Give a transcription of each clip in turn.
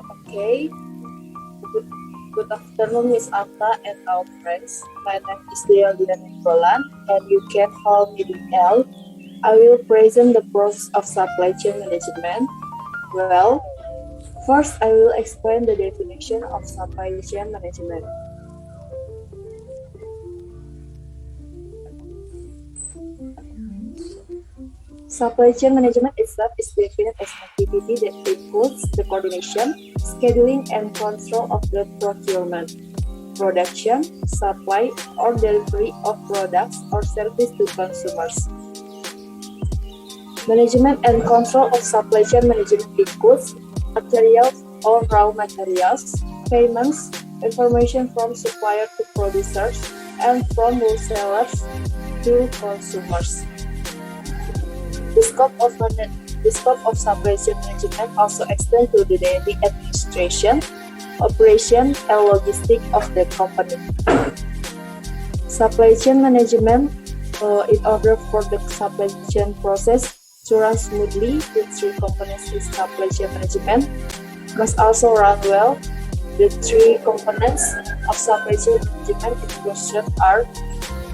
Okay, good, good afternoon, Miss Alta and our friends. My name is Deodina Nicolan, and you can call me DL. I will present the process of supply chain management. Well, first I will explain the definition of supply chain management. Supply chain management itself is defined as an activity that includes the coordination, scheduling, and control of the procurement, production, supply, or delivery of products or services to consumers. Management and control of supply chain management includes materials or raw materials, payments, information from suppliers to producers, and from wholesalers to consumers. The scope of supply chain management also extends to the daily administration, operation, and logistics of the company. Supply chain management, in order for the supply chain process to run smoothly, the three components in supply chain management must also run well. The three components of supply chain management in question are: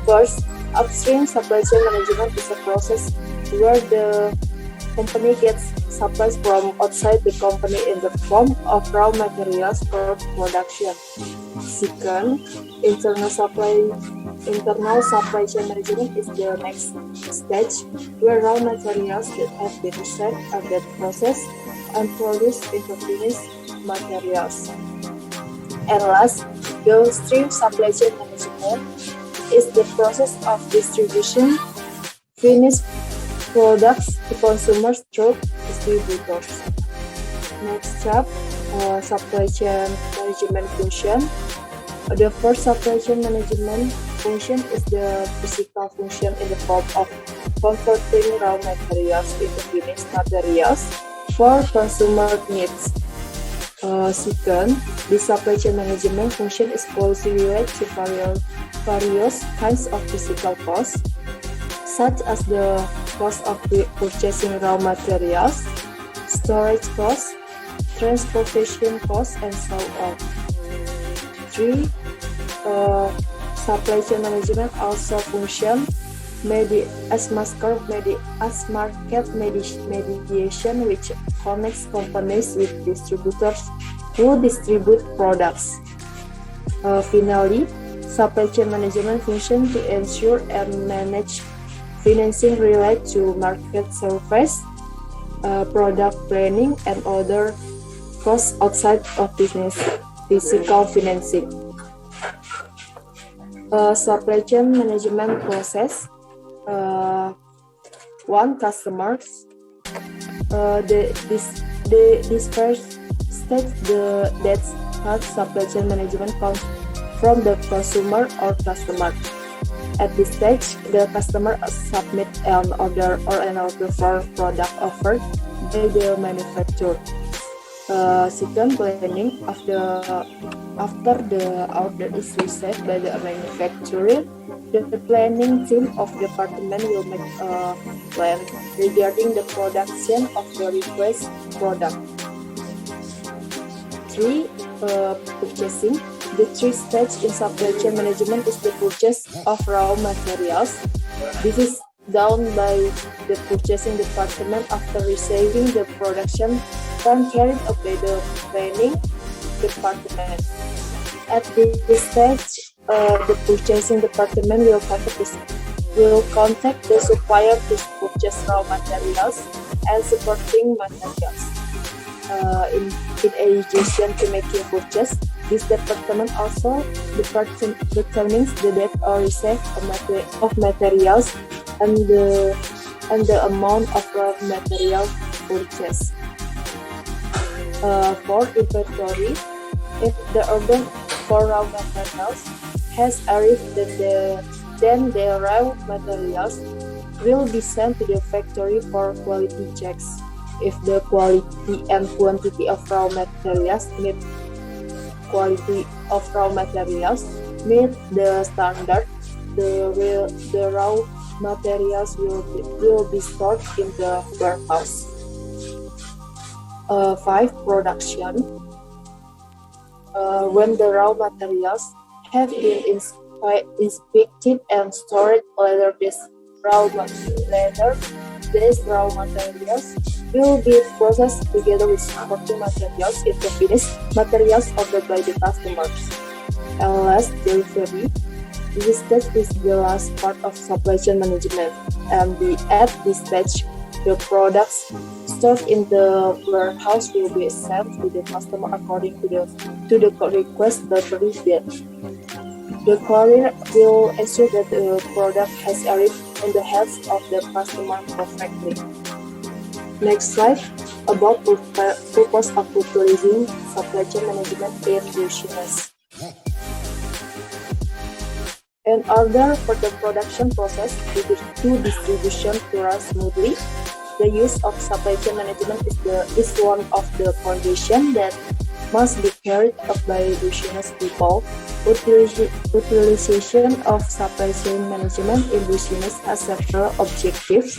first, upstream supply chain management is a process where the company gets supplies from outside the company in the form of raw materials for production. Second, internal supply chain management is the next stage, where raw materials that have been received are then processed and produced into finished materials. And last, downstream supply chain management is the process of distribution finished products to consumers through distributors. Next step, supply chain management function. The first supply chain management function is the physical function in the form of converting raw materials into finished materials for consumer needs. Second, the supply chain management function is closely related to various kinds of physical costs, such as the cost of purchasing raw materials, storage costs, transportation costs, and so on. 3. Supply chain management also function as market mediation, which connects companies with distributors who distribute products. Finally, supply chain management function to ensure and manage financing related to market surveys, product planning, and other costs outside of business physical financing. Supply chain management process. 1. Customers. This first stage that starts supply chain management comes from the consumer or customer. At this stage, the customer submits an order or an order for product offered by the manufacturer. Second, planning. After the order is received by the manufacturer, the planning team of the department will make a plan regarding the production of the request product. 3. Purchasing. The third stage in supply chain management is the purchase of raw materials. This is done by the purchasing department after receiving the production plan carried out by the planning department. At this stage, the purchasing department will contact the supplier to purchase raw materials and supporting materials. In addition to making purchase, this department also determines the date or receipt of materials and the amount of raw material purchased. 4. Inventory. If the order for raw materials has arrived, then the raw materials will be sent to the factory for quality checks. If the quality and quantity of raw materials meet the standard, the raw materials will be stored in the warehouse. 5. Production. When the raw materials have been inspected and stored, later these raw materials will be processed together with supporting materials into finished materials ordered by the customers. And last, delivery. This stage is the last part of supply chain management, and at this stage, the products stored in the warehouse will be sent to the customer according to the request delivery date. The courier will ensure that the product has arrived in the hands of the customer perfectly. Next slide, about purpose of utilizing supply chain management in business. In order for the production process to distribution to run smoothly, the use of supply chain management is one of the foundations that must be carried out by business people. Utilization of supply chain management in business has several objectives,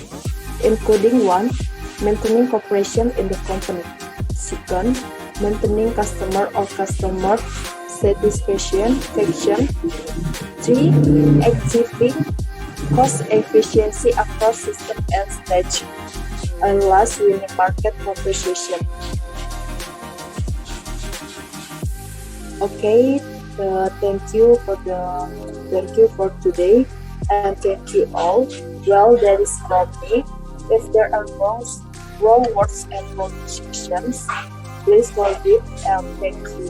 including 1. Maintaining cooperation in the company. 2. Maintaining customer satisfaction. 3. Achieving cost efficiency across system and stage. And last, winning market competition. Okay, thank you for today, and thank you all. Well, that is from me. If there are wrong words and pronunciations, please forgive and thank you.